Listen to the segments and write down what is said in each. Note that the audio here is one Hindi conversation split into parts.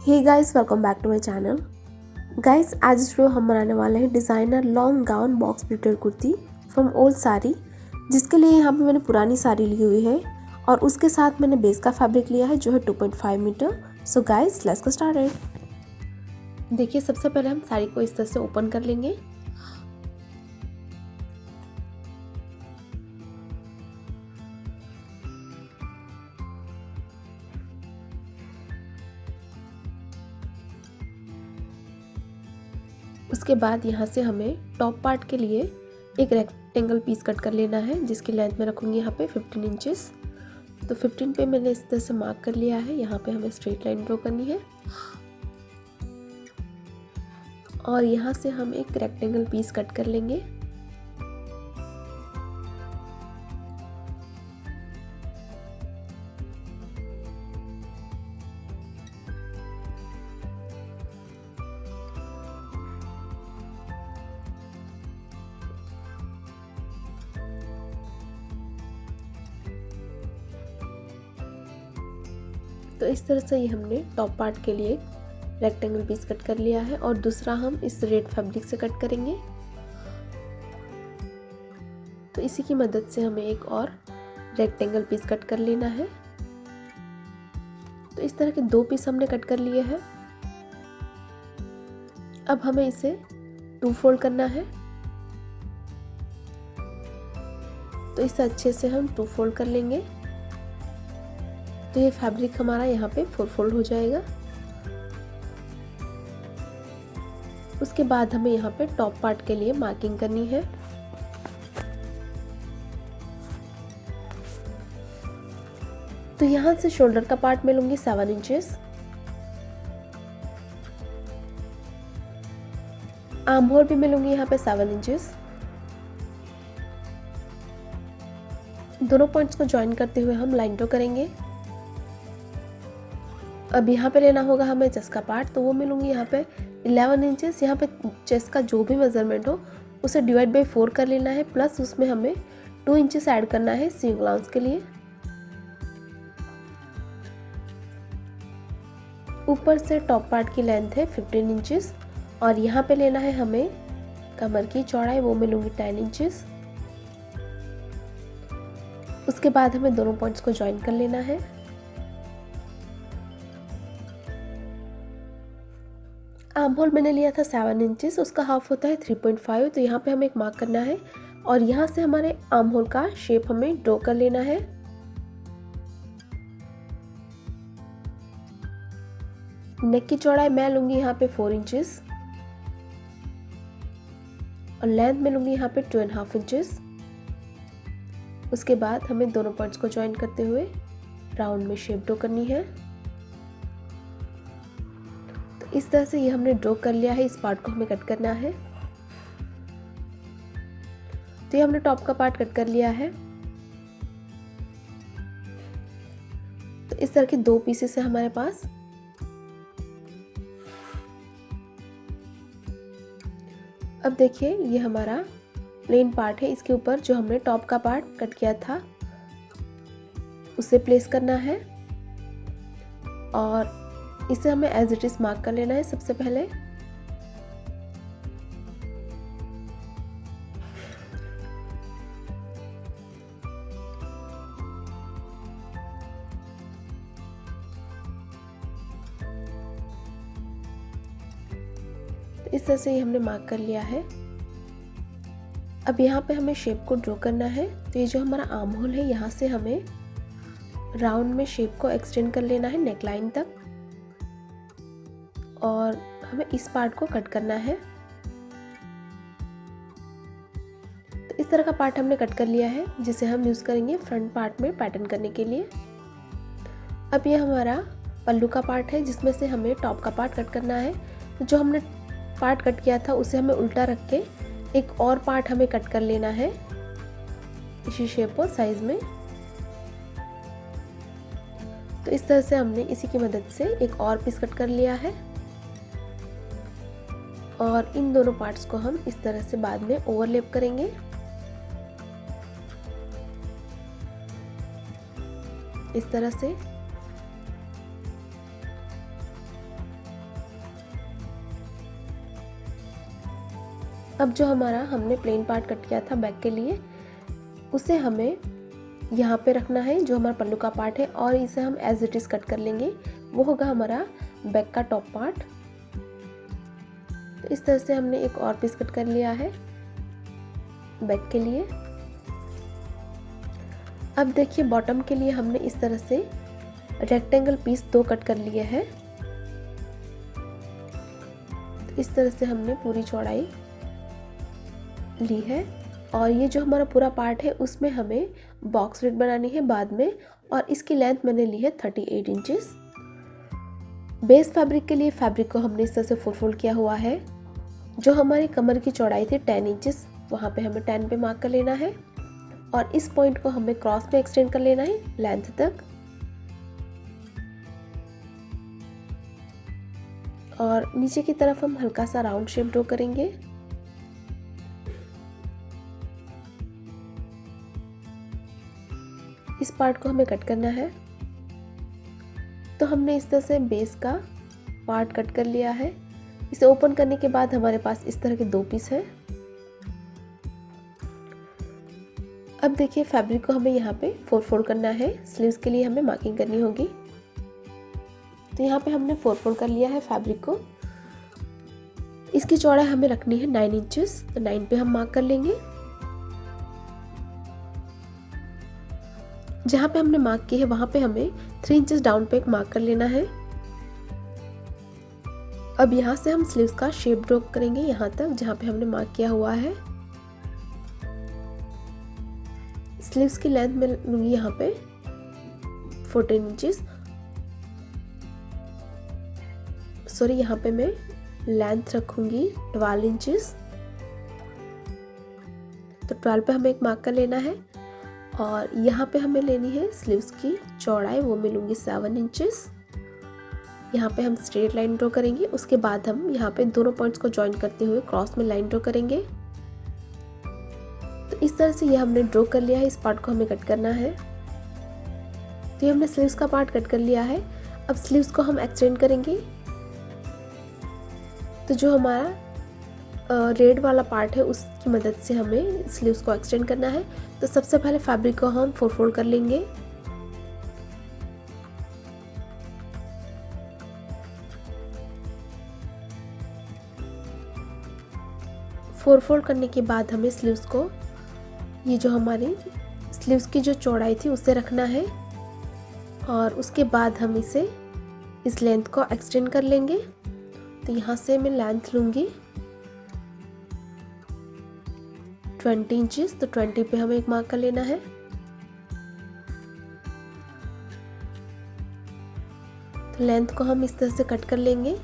Hey guys, welcome back to my channel. Guys, आज इस वीडियो हम बनाने वाले हैं designer long gown box printed kurti from old sari, जिसके लिए यहाँ पे मैंने पुरानी साड़ी ली हुई है और उसके साथ मैंने बेस का फैब्रिक लिया है जो है 2.5 metre. So guys, let's get started. देखिए, सबसे पहले हम साड़ी को इस तरह से ओपन कर लेंगे। उसके बाद यहाँ से हमें टॉप पार्ट के लिए एक रेक्टेंगल पीस कट कर लेना है, जिसकी लेंथ में रखूँगी यहाँ पे 15 इंचेस। तो 15 पे मैंने इस तरह से मार्क कर लिया है। यहाँ पे हमें स्ट्रेट लाइन ड्रॉ करनी है और यहाँ से हम एक रेक्टेंगल पीस कट कर लेंगे। तो इस तरह से ये हमने टॉप पार्ट के लिए रेक्टेंगल पीस कट कर लिया है और दूसरा हम इस रेड फैब्रिक से कट करेंगे। तो इसी की मदद से हमें एक और रेक्टेंगल पीस कट कर लेना है। तो इस तरह के 2 पीस हमने कट कर लिए हैं। अब हमें इसे 2 फोल्ड करना है। तो इसे अच्छे से हम 2 फोल्ड कर लेंगे। तो ये फैब्रिक हमारा यहाँ पे 4 फोल्ड हो जाएगा। उसके बाद हमें यहाँ पे टॉप पार्ट के लिए मार्किंग करनी है। तो यहाँ से शोल्डर का पार्ट मैं लूंगी 7 इंचेस, आर्म होल भी मैं लूंगी यहाँ पे 7 इंचेस। दोनों पॉइंट्स को ज्वाइन करते हुए हम लाइन ड्रॉ करेंगे। अब यहाँ पे लेना होगा हमें चेस्ट का पार्ट, तो वो मैं लूँगी यहाँ पे 11 इंचेस। यहाँ पे चेस्ट का जो भी मेजरमेंट हो उसे डिवाइड बाई 4 कर लेना है, प्लस उसमें हमें 2 इंचेस ऐड करना है सीम अलाउंस के लिए। ऊपर से टॉप पार्ट की लेंथ है 15 इंचेस और यहाँ पे लेना है हमें कमर की चौड़ाई, वो मैं लूँगी 10 इंचेस। उसके बाद हमें दोनों पॉइंट्स को ज्वाइन कर लेना है। आर्म होल मैंने लिया था 7 इंचेस, उसका हाफ होता है 3.5। तो यहाँ पे हमें एक मार्क करना है और यहाँ से हमारे आर्म होल का शेप हमें ड्रॉ कर लेना है। नेक की चौड़ाई मैं लूँगी यहाँ पे 4 इंचेस और लेंथ में लूँगी यहाँ पे 2.5 इंचेस। उसके बाद हमें दोनों पॉइंट्स को ज्वाइन करते हुए राउंड में शेप ड्रॉ करनी है। इस तरह से ये हमने ड्रॉ कर लिया है। इस पार्ट को हमें कट करना है। तो ये हमने टॉप का पार्ट कट कर लिया है। तो इस तरह के 2 पीसेस है हमारे पास। अब देखिए, ये हमारा प्लेन पार्ट है। इसके ऊपर जो हमने टॉप का पार्ट कट किया था उसे प्लेस करना है और इसे हमें एज इट इज मार्क कर लेना है सबसे पहले। तो इस तरह से ये हमने मार्क कर लिया है। अब यहाँ पे हमें शेप को ड्रॉ करना है। तो ये जो हमारा आर्म होल है, यहाँ से हमें राउंड में शेप को एक्सटेंड कर लेना है नेक लाइन तक और हमें इस पार्ट को कट करना है। तो इस तरह का पार्ट हमने कट कर लिया है, जिसे हम यूज़ करेंगे फ्रंट पार्ट में पैटर्न करने के लिए। अब ये हमारा पल्लू का पार्ट है, जिसमें से हमें टॉप का पार्ट कट करना है। तो जो हमने पार्ट कट किया था उसे हमें उल्टा रख के एक और पार्ट हमें कट कर लेना है इसी शेप और साइज में। तो इस तरह से हमने इसी की मदद से एक और पीस कट कर लिया है और इन दोनों पार्ट्स को हम इस तरह से बाद में ओवरलैप करेंगे। इस तरह से अब जो हमारा हमने प्लेन पार्ट कट किया था बैक के लिए, उसे हमें यहाँ पे रखना है जो हमारा पल्लू का पार्ट है, और इसे हम एज इट इज़ कट कर लेंगे। वो होगा हमारा बैक का टॉप पार्ट। तो इस तरह से हमने एक और पीस कट कर लिया है बैक के लिए। अब देखिए बॉटम के लिए हमने इस तरह से रेक्टेंगल पीस 2 कट कर लिए हैं। इस तरह से हमने पूरी चौड़ाई ली है, और ये जो हमारा पूरा पार्ट है उसमें हमें बॉक्स फ्लिट बनानी है बाद में, और इसकी लेंथ मैंने ली है 38 इंचेस। बेस फैब्रिक के लिए फैब्रिक को हमने इस तरह से फोल्ड किया हुआ है। जो हमारी कमर की चौड़ाई थी 10 इंचेस, वहाँ पे हमें 10 पे मार्क कर लेना है, और इस पॉइंट को हमें क्रॉस में एक्सटेंड कर लेना है लेंथ तक। और नीचे की तरफ हम हल्का सा राउंड शेप ड्रॉ करेंगे। इस पार्ट को हमें कट करना है। तो हमने इस तरह से बेस का पार्ट कट कर लिया है। इसे ओपन करने के बाद हमारे पास इस तरह के 2 पीस हैं। अब देखिए फैब्रिक को हमें यहाँ पे फोल्ड करना है। स्लीव्स के लिए हमें मार्किंग करनी होगी। तो यहाँ पे हमने फोल्ड कर लिया है फैब्रिक को। इसकी चौड़ाई हमें रखनी है 9 इंचेस, तो 9 पे हम मार्क कर लेंगे। जहाँ पे हमने मार्क की है वहाँ पे हमें 3 इंचेस डाउन पे एक मार्क कर लेना है। अब यहाँ से हम स्लीव्स का शेप ड्रॉ करेंगे यहाँ तक जहाँ पे हमने मार्क किया हुआ है। स्लीव्स की लेंथ में लूंगी यहाँ पे 14 इंचेस, सॉरी यहाँ पे मैं लेंथ रखूंगी 12 इंचेस। तो 12 पे हमें एक मार्क कर लेना है, और यहाँ पे हमें लेनी है स्लीव्स की चौड़ाई, वो मैं लूंगी 7 इंचेस। यहाँ पे हम स्ट्रेट लाइन ड्रॉ करेंगे। उसके बाद हम यहाँ पे दोनों पॉइंट्स को ज्वाइन करते हुए क्रॉस में लाइन ड्रॉ करेंगे। तो इस तरह से ये हमने ड्रॉ कर लिया है। इस पार्ट को हमें कट करना है। तो ये हमने स्लीव्स का पार्ट कट कर लिया है। अब स्लीव्स को हम एक्सटेंड करेंगे। तो जो हमारा रेड वाला पार्ट है उसकी मदद से हमें स्लीव्स को एक्सटेंड करना है। तो सबसे पहले फैब्रिक को हम फोल्ड कर लेंगे। फोल्ड करने के बाद हमें स्लीव्स को, ये जो हमारी स्लीव्स की जो चौड़ाई थी उससे रखना है, और उसके बाद हम इसे इस लेंथ को एक्सटेंड कर लेंगे। तो यहाँ से मैं लेंथ लूँगी 20 इंचेस। तो 20 पे हमें एक मार्क कर लेना है। तो लेंथ को हम इस तरह से कट कर लेंगे।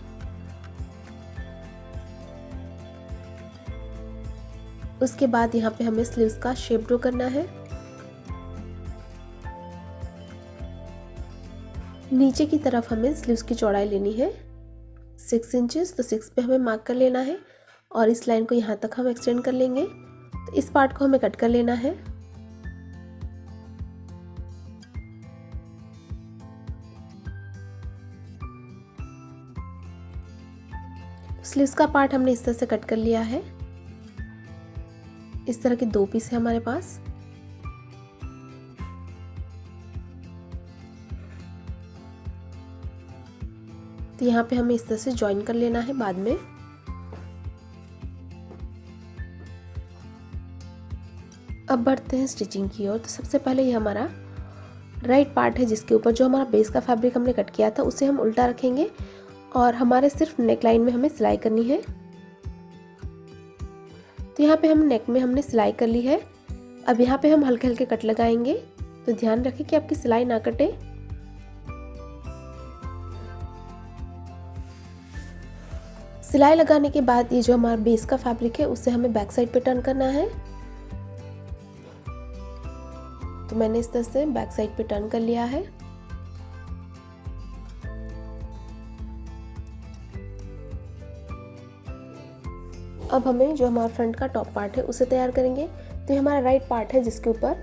उसके बाद यहाँ पे हमें स्लीव्स का शेप ड्रॉ करना है। नीचे की तरफ हमें स्लीव्स की चौड़ाई लेनी है 6 इंचेस। तो 6 पे हमें मार्क कर लेना है, और इस लाइन को यहाँ तक हम एक्सटेंड कर लेंगे। तो इस पार्ट को हमें कट कर लेना है। स्लीव्स का पार्ट हमने इस तरह से कट कर लिया है। इस तरह के 2 पीस है हमारे पास। तो यहाँ पे हमें इस तरह से ज्वाइन कर लेना है बाद में। अब बढ़ते हैं स्टिचिंग की ओर। तो सबसे पहले ये हमारा राइट पार्ट है जिसके ऊपर जो हमारा बेस का फैब्रिक हमने कट किया था उसे हम उल्टा रखेंगे, और हमारे सिर्फ नेक लाइन में हमें सिलाई करनी है। तो यहाँ पे हम नेक में हमने सिलाई कर ली है। अब यहाँ पे हम हल्के हल्के कट लगाएंगे। तो ध्यान रखें कि आपकी सिलाई ना कटे। सिलाई लगाने के बाद ये जो हमारा बेस का फैब्रिक है उसे हमें बैक साइड पे टर्न करना है। तो मैंने इस तरह से बैक साइड पे टर्न कर लिया है। अब हमें जो हमारा फ्रंट का टॉप पार्ट है उसे तैयार करेंगे। तो ये हमारा राइट पार्ट है जिसके ऊपर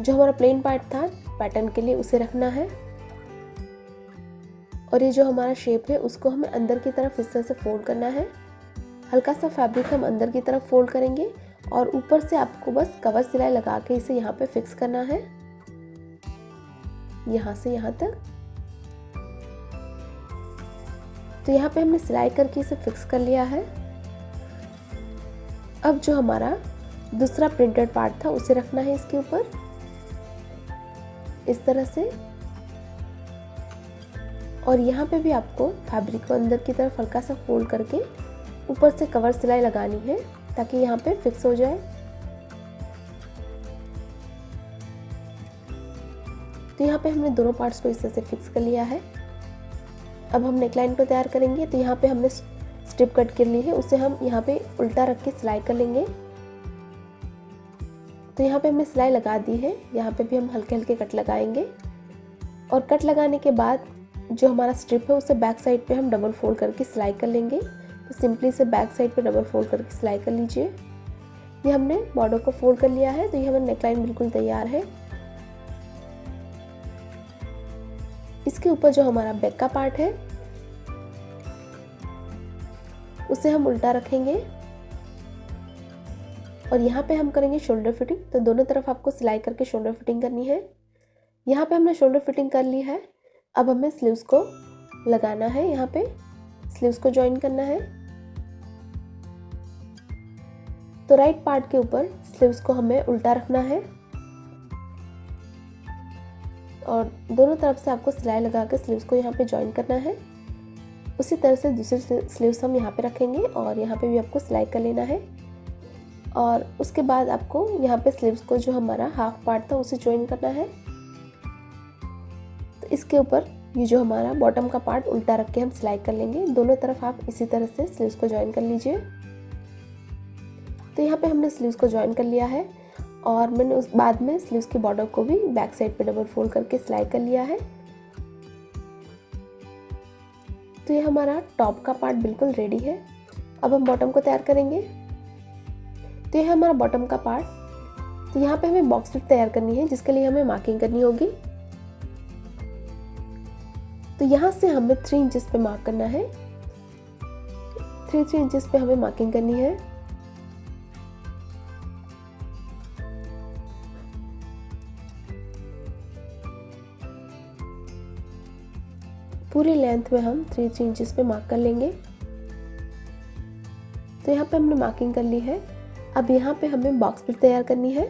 जो हमारा प्लेन पार्ट था पैटर्न के लिए उसे रखना है, और ये जो हमारा शेप है उसको हमें अंदर की तरफ इस तरह से फोल्ड करना है। हल्का सा फैब्रिक हम अंदर की तरफ फोल्ड करेंगे और ऊपर से आपको बस कवर सिलाई लगा के इसे यहाँ पे फिक्स करना है, यहाँ से यहाँ तक। तो यहाँ पे हमने सिलाई करके इसे फिक्स कर लिया है। अब जो हमारा दूसरा प्रिंटेड पार्ट था उसे रखना है इसके ऊपर इस तरह से, और यहाँ पे भी आपको फैब्रिक को अंदर की तरफ हल्का सा फोल्ड करके ऊपर से कवर सिलाई लगानी है ताकि यहाँ पे फिक्स हो जाए। तो यहाँ पे हमने दोनों पार्ट्स को इस तरह से फिक्स कर लिया है। अब हम नेकलाइन को तैयार करेंगे। तो यहाँ पे हमने स्ट्रिप कट कर ली है, उसे हम यहाँ पे उल्टा रख के सिलाई कर लेंगे। तो यहाँ पे हमने सिलाई लगा दी है, यहाँ पे भी हम हल्के हल्के कट लगाएंगे और कट लगाने के बाद जो हमारा स्ट्रिप है उसे बैक साइड पे हम डबल फोल्ड करके सिलाई कर लेंगे। तो सिंपली से बैक साइड पे डबल फोल्ड करके सिलाई कर लीजिए। ये हमने बॉर्डर को फोल्ड कर लिया है। तो ये हमारी नेकलाइन बिल्कुल तैयार है। इसके ऊपर जो हमारा बैक का पार्ट है उसे हम उल्टा रखेंगे और यहाँ पे हम करेंगे शोल्डर फिटिंग। तो दोनों तरफ आपको सिलाई करके शोल्डर फिटिंग करनी है। यहाँ पे हमने शोल्डर फिटिंग कर ली है। अब हमें स्लीव्स को लगाना है, यहाँ पे स्लीव्स को ज्वाइन करना है। तो राइट पार्ट के ऊपर स्लीव्स को हमें उल्टा रखना है और दोनों तरफ से आपको सिलाई लगा कर स्लीव्स को यहाँ पे ज्वाइन करना है। उसी तरह से दूसरी स्लीव्स हम यहाँ पे रखेंगे और यहाँ पे भी आपको सिलाई कर लेना है। और उसके बाद आपको यहाँ पे स्लीव्स को जो हमारा हाफ पार्ट था उसे ज्वाइन करना है। तो इसके ऊपर ये जो हमारा बॉटम का पार्ट उल्टा रख के हम सिलाई कर लेंगे। दोनों तरफ आप इसी तरह से स्लीव्स को ज्वाइन कर लीजिए। तो यहाँ पे हमने स्लीव्स को ज्वाइन कर लिया है और मैंने उस बाद में स्लीव्स की बॉर्डर को भी बैक साइड पे डबल फोल्ड करके सिलाई कर लिया है। तो ये हमारा टॉप का पार्ट बिल्कुल रेडी है। अब हम बॉटम को तैयार करेंगे। तो ये है हमारा बॉटम का पार्ट। तो यहाँ पे हमें बॉक्स स्लिट तैयार करनी है जिसके लिए हमें मार्किंग करनी होगी। तो यहाँ से हमें 3 इंचेस पे मार्क करना है। 3 इंचेस पे हमें मार्किंग करनी है। पूरी लेंथ में हम 3 इंचेस पे मार्क कर लेंगे। तो यहाँ पे हमने मार्किंग कर ली है। अब यहाँ पे हमें बॉक्स स्लिट तैयार करनी है।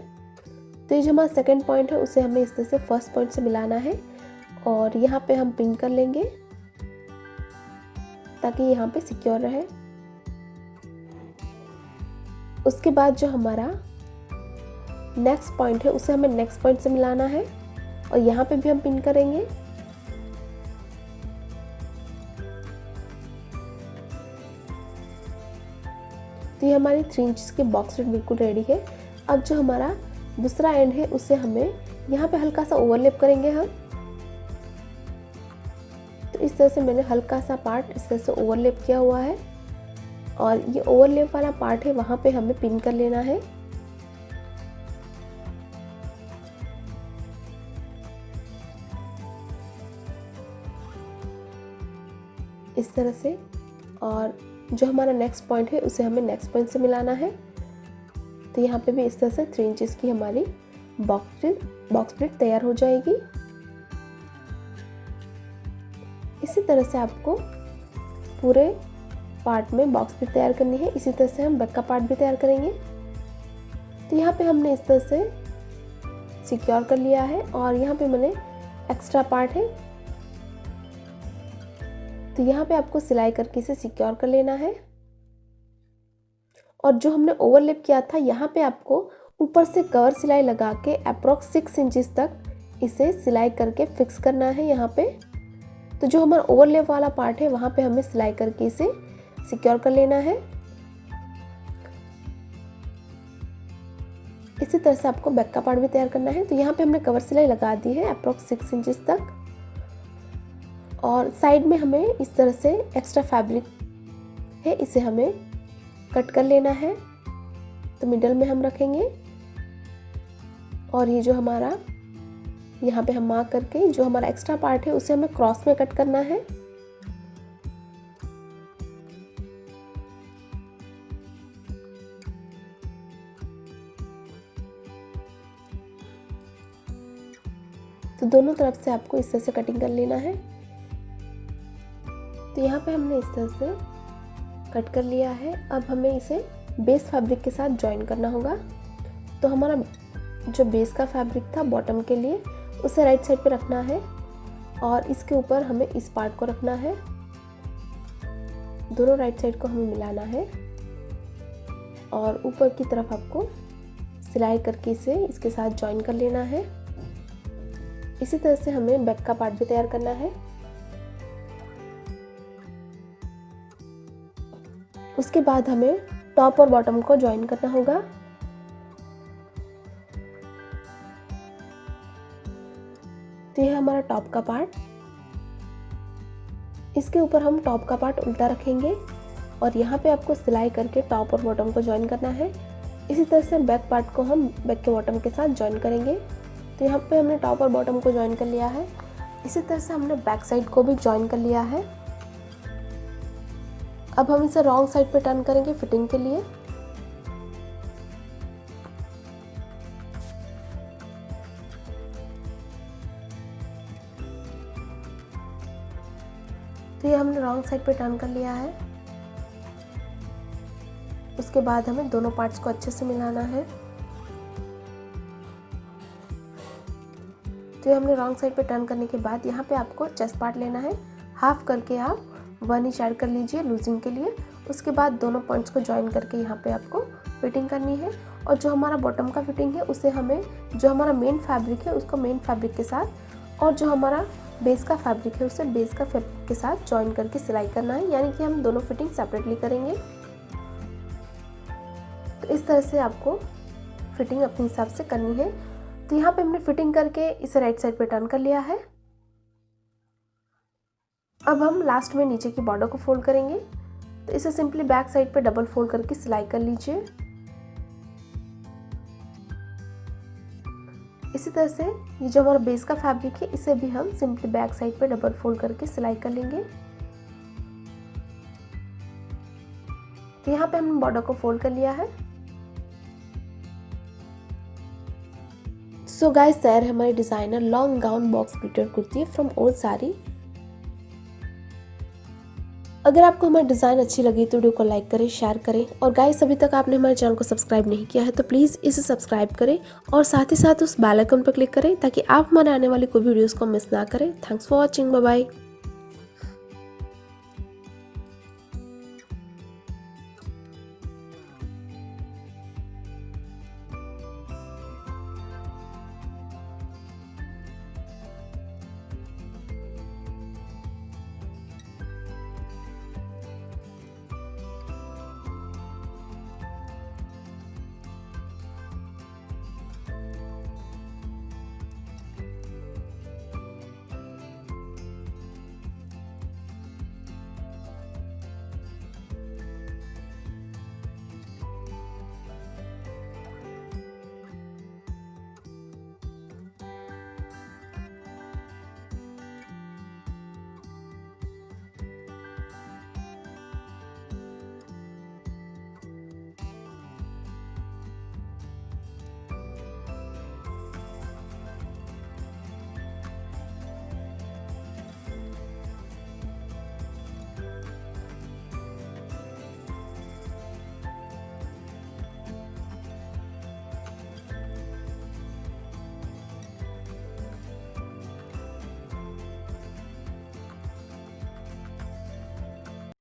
तो ये जो हमारा सेकंड पॉइंट है उसे हमें इस तरह से फर्स्ट पॉइंट से मिलाना है और यहाँ पे हम पिन कर लेंगे ताकि यहाँ पे सिक्योर रहे। उसके बाद जो हमारा नेक्स्ट पॉइंट है उसे हमें नेक्स्ट पॉइंट से मिलाना है और यहाँ पे भी हम पिन करेंगे। तो ये हमारी 3 इंच की बॉक्स स्लिट बिल्कुल रेडी है। अब जो हमारा दूसरा एंड है उसे हमें यहाँ पे हल्का सा ओवरलैप करेंगे हम। तो इस तरह से मैंने हल्का सा पार्ट इस तरह से ओवरलैप किया हुआ है और ये ओवरलैप वाला पार्ट है वहाँ पे हमें पिन कर लेना है। इस तरह से, और जो हमारा नेक्स्ट पॉइंट है उसे हमें नेक्स्ट पॉइंट से मिलाना है। तो यहाँ पे भी इस तरह से 3 इंचेस की हमारी बॉक्स स्लिट तैयार हो जाएगी। इसी तरह से आपको पूरे पार्ट में बॉक्स स्लिट तैयार करनी है। इसी तरह से हम बैक का पार्ट भी तैयार करेंगे। तो यहाँ पे हमने इस तरह से सिक्योर कर लिया है और यहाँ पे मैंने एक्स्ट्रा पार्ट है तो यहाँ पे आपको सिलाई करके इसे सिक्योर कर लेना है। और जो हमने ओवरलैप किया था यहाँ पे आपको ऊपर से कवर सिलाई लगा के अप्रॉक्स 6 इंचेस तक इसे सिलाई करके फिक्स करना है यहाँ पे। तो जो हमारा ओवरलैप वाला पार्ट है वहाँ पे हमें सिलाई करके इसे सिक्योर कर लेना है। इसी तरह से आपको बैक का पार्ट भी तैयार करना है। तो यहाँ पे हमने कवर सिलाई लगा दी है अप्रॉक्स 6 इंचेस तक और साइड में हमें इस तरह से एक्स्ट्रा फैब्रिक है इसे हमें कट कर लेना है। तो मिडल में हम रखेंगे और ये जो हमारा यहाँ पे हम मार्क करके जो हमारा एक्स्ट्रा पार्ट है उसे हमें क्रॉस में कट करना है। तो दोनों तरफ से आपको इस तरह से कटिंग कर लेना है। तो यहाँ पे हमने इस तरह से कट कर लिया है। अब हमें इसे बेस फैब्रिक के साथ जॉइन करना होगा। तो हमारा जो बेस का फैब्रिक था बॉटम के लिए, उसे राइट साइड पे रखना है और इसके ऊपर हमें इस पार्ट को रखना है। दोनों राइट साइड को हमें मिलाना है और ऊपर की तरफ आपको सिलाई करके इसे इसके साथ जॉइन कर लेना है। इसी तरह से हमें बैक का पार्ट भी तैयार करना है। उसके बाद हमें टॉप और बॉटम को जॉइन करना होगा। तो यह हमारा टॉप का पार्ट, इसके ऊपर हम टॉप का पार्ट उल्टा रखेंगे और यहाँ पे आपको सिलाई करके टॉप और बॉटम को जॉइन करना है। इसी तरह से बैक पार्ट को हम बैक के बॉटम के साथ जॉइन करेंगे। तो यहाँ पे हमने टॉप और बॉटम को जॉइन कर लिया है। इसी तरह से हमने बैक साइड को भी जॉइन कर लिया है। अब हम इसे रॉन्ग साइड पे टर्न करेंगे फिटिंग के लिए। तो ये हमने रॉन्ग साइड पे टर्न कर लिया है। उसके बाद हमें दोनों पार्ट्स को अच्छे से मिलाना है। तो ये हमने रॉन्ग साइड पे टर्न करने के बाद यहाँ पे आपको चेस्ट पार्ट लेना है। हाफ करके आप 1 इंच ऐड कर लीजिए लूजिंग के लिए। उसके बाद दोनों पॉइंट्स को ज्वाइन करके यहाँ पे आपको फिटिंग करनी है। और जो हमारा बॉटम का फिटिंग है उसे हमें जो हमारा मेन फैब्रिक है उसको मेन फैब्रिक के साथ और जो हमारा बेस का फैब्रिक है उसे बेस का फैब्रिक के साथ ज्वाइन करके सिलाई करना है। यानी कि हम दोनों फिटिंग सेपरेटली करेंगे। तो इस तरह से आपको फिटिंग अपने हिसाब से करनी है। तो यहाँ पे हमने फिटिंग करके इसे राइट साइड पे टर्न कर लिया है। अब हम लास्ट में नीचे की बॉर्डर को फोल्ड करेंगे। तो इसे सिंपली बैक साइड पे डबल फोल्ड करके सिलाई कर लीजिए। इसी तरह से ये जो हमारा बेस का फैब्रिक है इसे भी हम सिंपली बैक साइड पे डबल फोल्ड करके सिलाई कर लेंगे। तो यहाँ पे हमने बॉर्डर को फोल्ड कर लिया है। सो गाइस, तैयार है हमारी designer long gown box printed kurti from old sari. अगर आपको हमारी डिज़ाइन अच्छी लगी तो वीडियो को लाइक करें, शेयर करें और गाइस अभी तक आपने हमारे चैनल को सब्सक्राइब नहीं किया है तो प्लीज़ इसे सब्सक्राइब करें और साथ ही साथ उस बेल आइकन पर क्लिक करें ताकि आप हमारे आने वाली कोई भी वीडियोस को मिस ना करें। Thanks for watching, bye bye.